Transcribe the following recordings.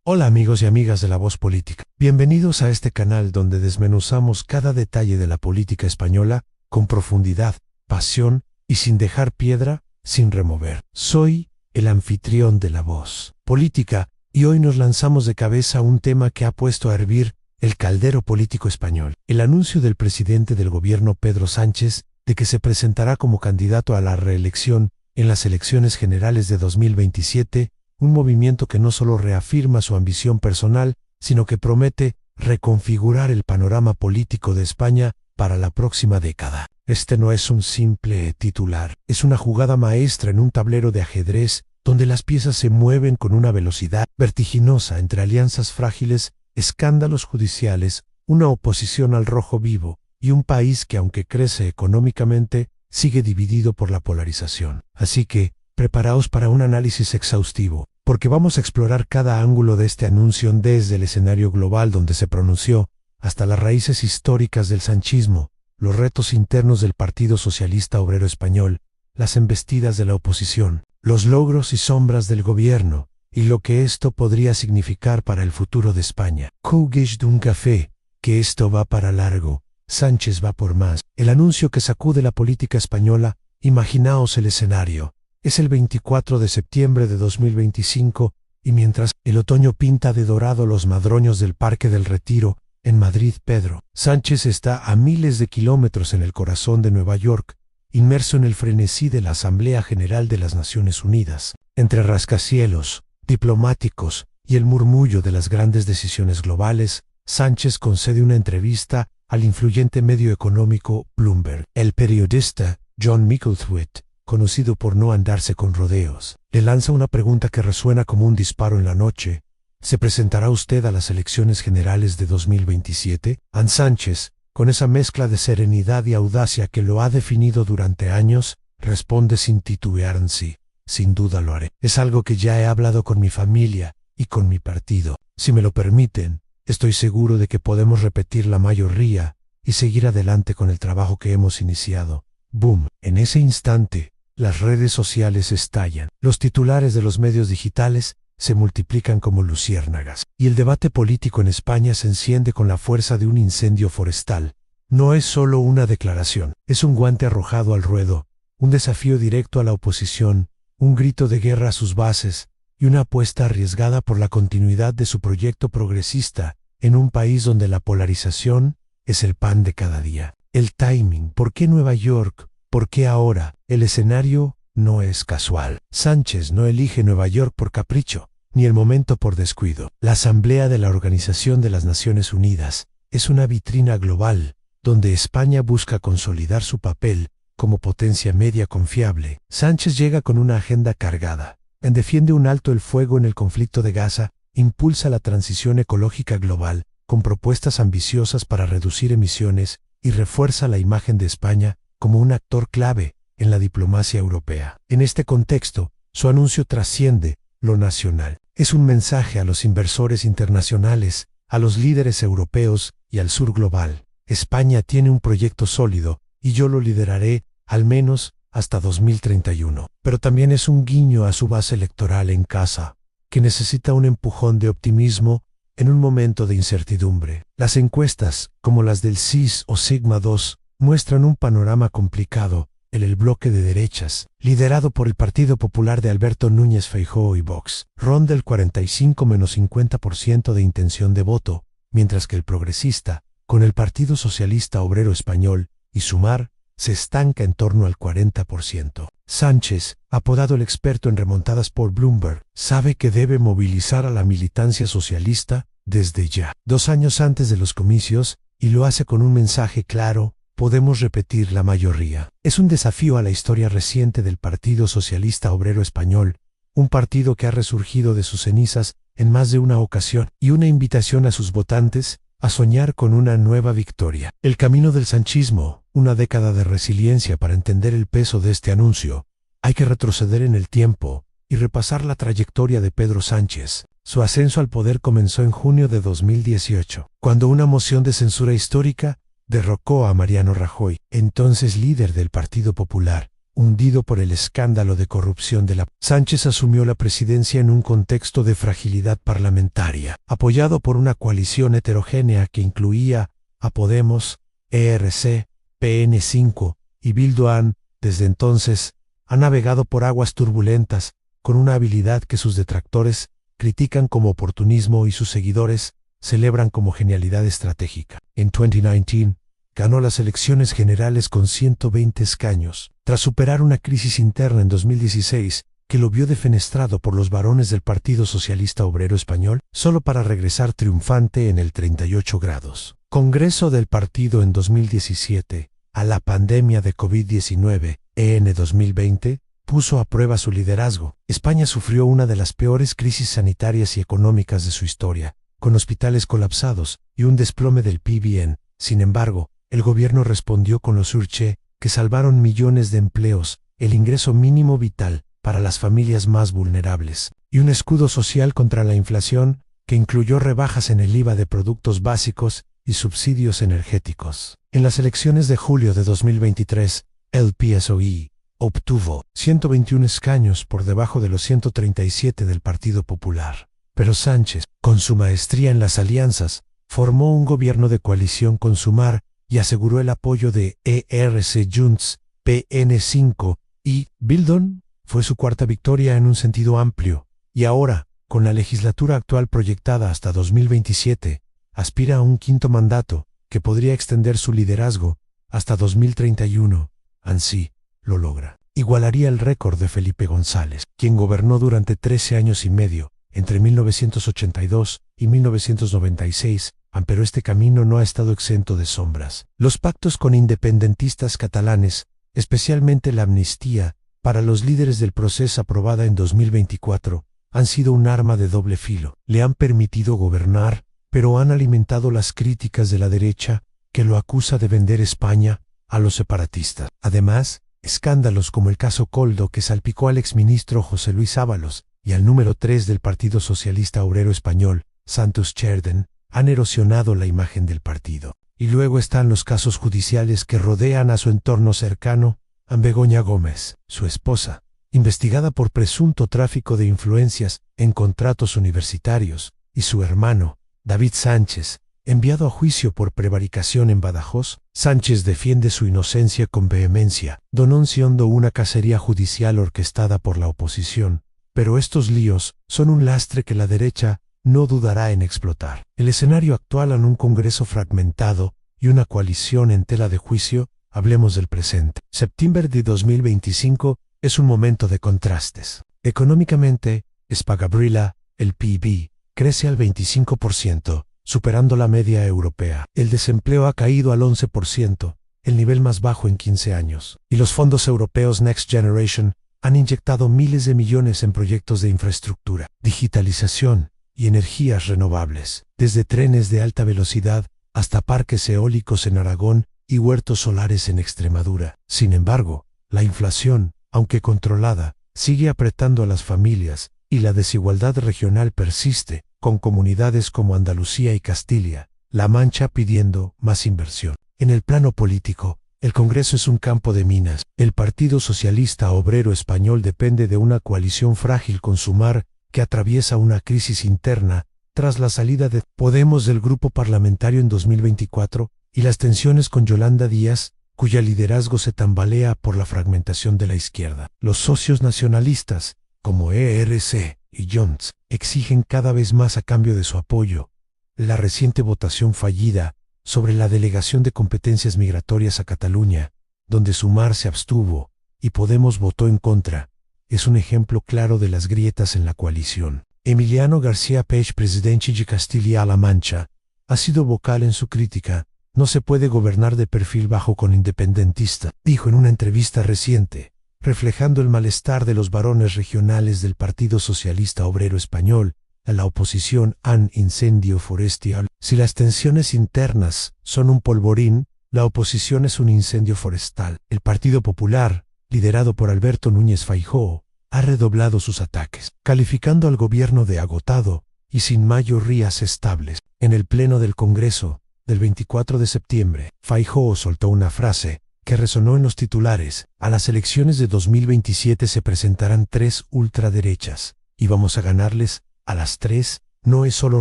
Hola amigos y amigas de La Voz Política. Bienvenidos a este canal donde desmenuzamos cada detalle de la política española con profundidad, pasión y sin dejar piedra, sin remover. Soy el anfitrión de La Voz Política y hoy nos lanzamos de cabeza a un tema que ha puesto a hervir el caldero político español. El anuncio del presidente del gobierno Pedro Sánchez de que se presentará como candidato a la reelección en las elecciones generales de 2027, un movimiento que no solo reafirma su ambición personal, sino que promete reconfigurar el panorama político de España para la próxima década. Este no es un simple titular, es una jugada maestra en un tablero de ajedrez donde las piezas se mueven con una velocidad vertiginosa entre alianzas frágiles, escándalos judiciales, una oposición al rojo vivo y un país que, aunque crece económicamente, sigue dividido por la polarización. Así que, preparaos para un análisis exhaustivo, porque vamos a explorar cada ángulo de este anuncio desde el escenario global donde se pronunció, hasta las raíces históricas del sanchismo, los retos internos del Partido Socialista Obrero Español, las embestidas de la oposición, los logros y sombras del gobierno, y lo que esto podría significar para el futuro de España. Cougues d'un café, que esto va para largo, Sánchez va por más. El anuncio que sacude la política española, imaginaos el escenario. Es el 24 de septiembre de 2025 y mientras el otoño pinta de dorado los madroños del Parque del Retiro, en Madrid, Pedro Sánchez está a miles de kilómetros en el corazón de Nueva York, inmerso en el frenesí de la Asamblea General de las Naciones Unidas. Entre rascacielos, diplomáticos y el murmullo de las grandes decisiones globales, Sánchez concede una entrevista al influyente medio económico Bloomberg. El periodista John Micklethwait, conocido por no andarse con rodeos, le lanza una pregunta que resuena como un disparo en la noche. ¿Se presentará usted a las elecciones generales de 2027? Sánchez, con esa mezcla de serenidad y audacia que lo ha definido durante años, responde sin titubear en sí. Sin duda lo haré. Es algo que ya he hablado con mi familia y con mi partido. Si me lo permiten, estoy seguro de que podemos repetir la mayoría y seguir adelante con el trabajo que hemos iniciado. Boom. En ese instante, las redes sociales estallan, los titulares de los medios digitales se multiplican como luciérnagas, y el debate político en España se enciende con la fuerza de un incendio forestal. No es solo una declaración, es un guante arrojado al ruedo, un desafío directo a la oposición, un grito de guerra a sus bases, y una apuesta arriesgada por la continuidad de su proyecto progresista en un país donde la polarización es el pan de cada día. El timing, ¿por qué Nueva York? ¿Por qué ahora? El escenario no es casual. Sánchez no elige Nueva York por capricho, ni el momento por descuido. La Asamblea de la Organización de las Naciones Unidas es una vitrina global, donde España busca consolidar su papel como potencia media confiable. Sánchez llega con una agenda cargada. Defiende un alto el fuego en el conflicto de Gaza, impulsa la transición ecológica global, con propuestas ambiciosas para reducir emisiones, y refuerza la imagen de España como un actor clave en la diplomacia europea. En este contexto, su anuncio trasciende lo nacional. Es un mensaje a los inversores internacionales, a los líderes europeos y al sur global. España tiene un proyecto sólido y yo lo lideraré, al menos, hasta 2031. Pero también es un guiño a su base electoral en casa, que necesita un empujón de optimismo en un momento de incertidumbre. Las encuestas, como las del CIS o Sigma 2, muestran un panorama complicado en el bloque de derechas, liderado por el Partido Popular de Alberto Núñez Feijóo y Vox. Ronda el 45-50% de intención de voto, mientras que el progresista, con el Partido Socialista Obrero Español y Sumar, se estanca en torno al 40%. Sánchez, apodado el experto en remontadas por Bloomberg, sabe que debe movilizar a la militancia socialista desde ya. 2 años antes de los comicios, y lo hace con un mensaje claro: podemos repetir la mayoría. Es un desafío a la historia reciente del Partido Socialista Obrero Español, un partido que ha resurgido de sus cenizas en más de una ocasión, y una invitación a sus votantes a soñar con una nueva victoria. El camino del sanchismo, una década de resiliencia para entender el peso de este anuncio. Hay que retroceder en el tiempo y repasar la trayectoria de Pedro Sánchez. Su ascenso al poder comenzó en junio de 2018, cuando una moción de censura histórica derrocó a Mariano Rajoy, entonces líder del Partido Popular, hundido por el escándalo de corrupción de la Sánchez asumió la presidencia en un contexto de fragilidad parlamentaria, apoyado por una coalición heterogénea que incluía a Podemos, ERC, PN5 y Bildu. Desde entonces, ha navegado por aguas turbulentas, con una habilidad que sus detractores critican como oportunismo y sus seguidores celebran como genialidad estratégica. En 2019, ganó las elecciones generales con 120 escaños, tras superar una crisis interna en 2016 que lo vio defenestrado por los varones del Partido Socialista Obrero Español, solo para regresar triunfante en el 38 grados. Congreso del partido en 2017, a la pandemia de COVID-19, en 2020, puso a prueba su liderazgo. España sufrió una de las peores crisis sanitarias y económicas de su historia, con hospitales colapsados y un desplome del PIB. Sin embargo, el gobierno respondió con los Urche, que salvaron millones de empleos, el ingreso mínimo vital para las familias más vulnerables, y un escudo social contra la inflación que incluyó rebajas en el IVA de productos básicos y subsidios energéticos. En las elecciones de julio de 2023, el PSOE obtuvo 121 escaños por debajo de los 137 del Partido Popular. Pero Sánchez, con su maestría en las alianzas, formó un gobierno de coalición con Sumar y aseguró el apoyo de ERC, Junts, PN5 y Bildu. Fue su cuarta victoria en un sentido amplio, y ahora, con la legislatura actual proyectada hasta 2027, aspira a un quinto mandato que podría extender su liderazgo hasta 2031. Así lo logra. Igualaría el récord de Felipe González, quien gobernó durante 13 años y medio, entre 1982 y 1996, pero este camino no ha estado exento de sombras. Los pactos con independentistas catalanes, especialmente la amnistía para los líderes del proceso aprobada en 2024, han sido un arma de doble filo. Le han permitido gobernar, pero han alimentado las críticas de la derecha, que lo acusa de vender España a los separatistas. Además, escándalos como el caso Coldo, que salpicó al exministro José Luis Ábalos y al número 3 del Partido Socialista Obrero Español, Santos Cherden, han erosionado la imagen del partido. Y luego están los casos judiciales que rodean a su entorno cercano, a Begoña Gómez, su esposa, investigada por presunto tráfico de influencias en contratos universitarios, y su hermano, David Sánchez, enviado a juicio por prevaricación en Badajoz. Sánchez defiende su inocencia con vehemencia, denunciando una cacería judicial orquestada por la oposición. Pero estos líos son un lastre que la derecha no dudará en explotar. El escenario actual en un Congreso fragmentado y una coalición en tela de juicio. Hablemos del presente. Septiembre de 2025 es un momento de contrastes. Económicamente, Espagabrila, el PIB, crece al 25%, superando la media europea. El desempleo ha caído al 11%, el nivel más bajo en 15 años. Y los fondos europeos Next Generation han inyectado miles de millones en proyectos de infraestructura, digitalización y energías renovables, desde trenes de alta velocidad hasta parques eólicos en Aragón y huertos solares en Extremadura. Sin embargo, la inflación, aunque controlada, sigue apretando a las familias y la desigualdad regional persiste, con comunidades como Andalucía y Castilla-La Mancha pidiendo más inversión. En el plano político, el Congreso es un campo de minas. El Partido Socialista Obrero Español depende de una coalición frágil con Sumar, que atraviesa una crisis interna tras la salida de Podemos del grupo parlamentario en 2024, y las tensiones con Yolanda Díaz, cuya liderazgo se tambalea por la fragmentación de la izquierda. Los socios nacionalistas, como ERC y Junts, exigen cada vez más a cambio de su apoyo. La reciente votación fallida sobre la delegación de competencias migratorias a Cataluña, donde Sumar se abstuvo y Podemos votó en contra, es un ejemplo claro de las grietas en la coalición. Emiliano García Paich, presidente de Castilla-La Mancha, ha sido vocal en su crítica. No se puede gobernar de perfil bajo con independentista, dijo en una entrevista reciente, reflejando el malestar de los varones regionales del Partido Socialista Obrero Español a la oposición an incendio forestal. Si las tensiones internas son un polvorín, la oposición es un incendio forestal. El Partido Popular, liderado por Alberto Núñez Feijóo, ha redoblado sus ataques, calificando al gobierno de agotado y sin mayorías estables. En el pleno del Congreso del 24 de septiembre, Feijóo soltó una frase que resonó en los titulares. A las elecciones de 2027 se presentarán 3 ultraderechas, y vamos a ganarles a las 3. No es solo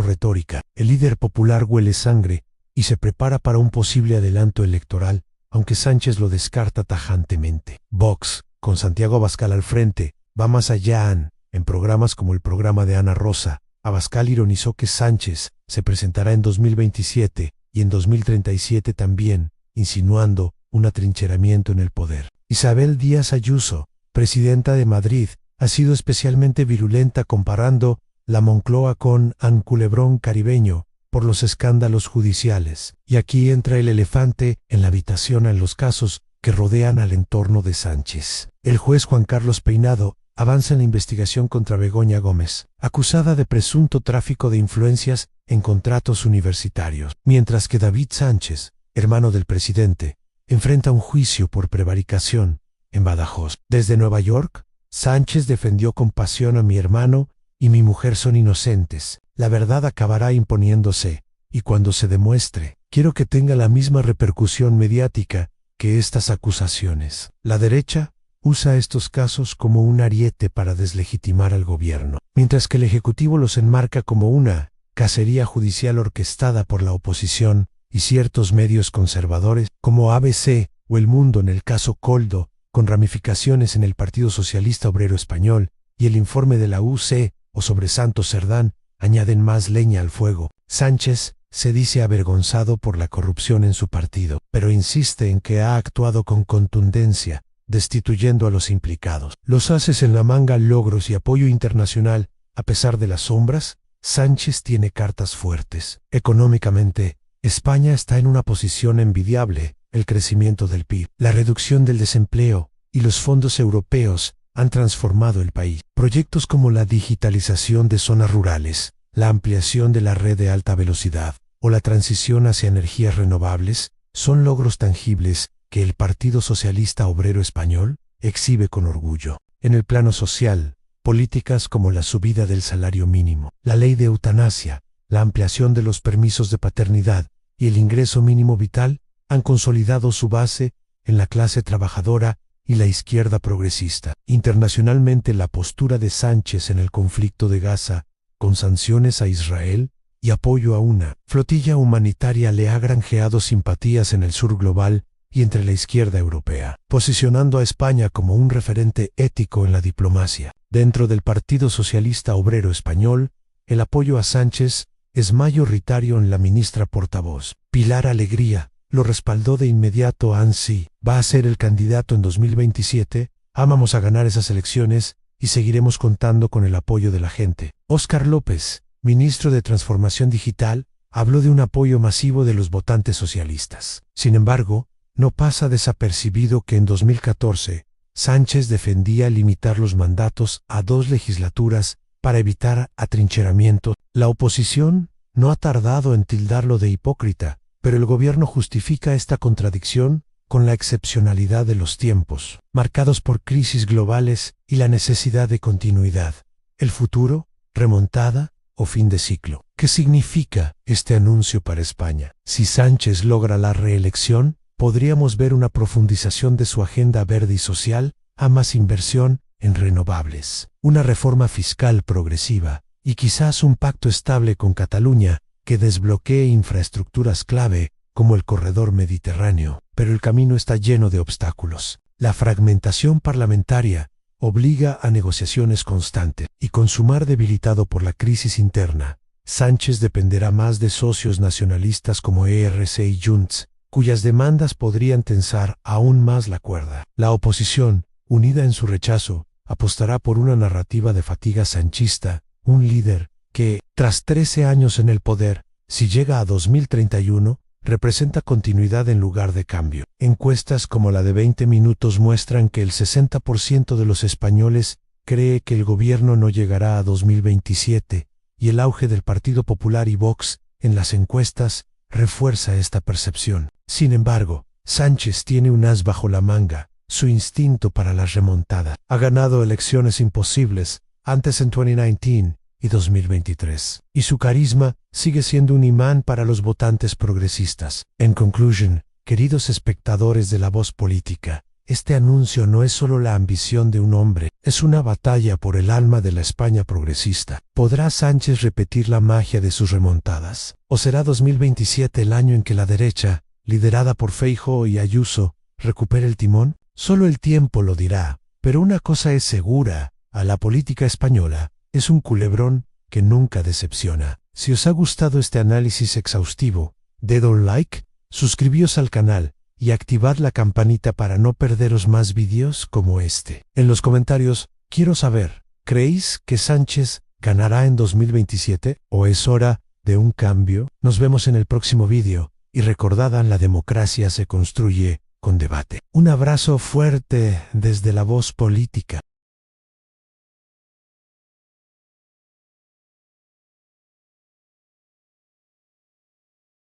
retórica. El líder popular huele sangre y se prepara para un posible adelanto electoral, aunque Sánchez lo descarta tajantemente. Vox, con Santiago Abascal al frente, va más allá. En programas como el programa de Ana Rosa, Abascal ironizó que Sánchez se presentará en 2027 y en 2037 también, insinuando un atrincheramiento en el poder. Isabel Díaz Ayuso, presidenta de Madrid, ha sido especialmente virulenta comparando la Moncloa con un culebrón caribeño por los escándalos judiciales. Y aquí entra el elefante en la habitación en los casos que rodean al entorno de Sánchez. El juez Juan Carlos Peinado avanza en la investigación contra Begoña Gómez, acusada de presunto tráfico de influencias en contratos universitarios, mientras que David Sánchez, hermano del presidente, enfrenta un juicio por prevaricación en Badajoz. Desde Nueva York, Sánchez defendió con pasión a mi hermano y mi mujer son inocentes. La verdad acabará imponiéndose, y cuando se demuestre, quiero que tenga la misma repercusión mediática que estas acusaciones. La derecha usa estos casos como un ariete para deslegitimar al gobierno, mientras que el Ejecutivo los enmarca como una cacería judicial orquestada por la oposición y ciertos medios conservadores, como ABC o El Mundo en el caso Coldo, con ramificaciones en el Partido Socialista Obrero Español, y el informe de la UC o sobre Santos Cerdán, añaden más leña al fuego. Sánchez se dice avergonzado por la corrupción en su partido, pero insiste en que ha actuado con contundencia, destituyendo a los implicados. Los haces en la manga, logros y apoyo internacional. A pesar de las sombras, Sánchez tiene cartas fuertes. Económicamente, España está en una posición envidiable. El crecimiento del PIB, la reducción del desempleo y los fondos europeos han transformado el país. Proyectos como la digitalización de zonas rurales, la ampliación de la red de alta velocidad o la transición hacia energías renovables son logros tangibles que el Partido Socialista Obrero Español exhibe con orgullo. En el plano social, políticas como la subida del salario mínimo, la ley de eutanasia, la ampliación de los permisos de paternidad y el ingreso mínimo vital han consolidado su base en la clase trabajadora y la izquierda progresista. Internacionalmente, la postura de Sánchez en el conflicto de Gaza, con sanciones a Israel y apoyo a una flotilla humanitaria, le ha granjeado simpatías en el sur global y entre la izquierda europea, posicionando a España como un referente ético en la diplomacia. Dentro del Partido Socialista Obrero Español, el apoyo a Sánchez es mayoritario en la ministra portavoz, Pilar Alegría. Lo respaldó de inmediato. ANSI va a ser el candidato en 2027, amamos a ganar esas elecciones y seguiremos contando con el apoyo de la gente. Óscar López, ministro de Transformación Digital, habló de un apoyo masivo de los votantes socialistas. Sin embargo, no pasa desapercibido que en 2014, Sánchez defendía limitar los mandatos a 2 legislaturas para evitar atrincheramiento. La oposición no ha tardado en tildarlo de hipócrita, pero el gobierno justifica esta contradicción con la excepcionalidad de los tiempos, marcados por crisis globales y la necesidad de continuidad. El futuro, remontada o fin de ciclo. ¿Qué significa este anuncio para España? Si Sánchez logra la reelección, podríamos ver una profundización de su agenda verde y social, a más inversión en renovables, una reforma fiscal progresiva y quizás un pacto estable con Cataluña que desbloquee infraestructuras clave como el corredor mediterráneo. Pero el camino está lleno de obstáculos. La fragmentación parlamentaria obliga a negociaciones constantes y con su mar debilitado por la crisis interna, Sánchez dependerá más de socios nacionalistas como ERC y Junts, cuyas demandas podrían tensar aún más la cuerda. La oposición, unida en su rechazo, apostará por una narrativa de fatiga sanchista, un líder que, tras 13 años en el poder, si llega a 2031, representa continuidad en lugar de cambio. Encuestas como la de 20 minutos muestran que el 60% de los españoles cree que el gobierno no llegará a 2027, y el auge del Partido Popular y Vox en las encuestas refuerza esta percepción. Sin embargo, Sánchez tiene un as bajo la manga, su instinto para la remontada. Ha ganado elecciones imposibles, antes en 2019 y 2023, y su carisma sigue siendo un imán para los votantes progresistas. En conclusión, Queridos espectadores de La Voz Política, este anuncio no es solo la ambición de un hombre, es una batalla por el alma de la España progresista. ¿Podrá Sánchez repetir la magia de sus remontadas? ¿O será 2027 el año en que la derecha, liderada por Feijóo y Ayuso, recupere el timón? Solo el tiempo lo dirá, pero una cosa es segura, a la política española es un culebrón que nunca decepciona. Si os ha gustado este análisis exhaustivo, ded un like, suscribíos al canal y activad la campanita para no perderos más vídeos como este. En los comentarios, quiero saber, ¿creéis que Sánchez ganará en 2027 o es hora de un cambio? Nos vemos en el próximo vídeo y recordad, la democracia se construye con debate. Un abrazo fuerte desde La Voz Política.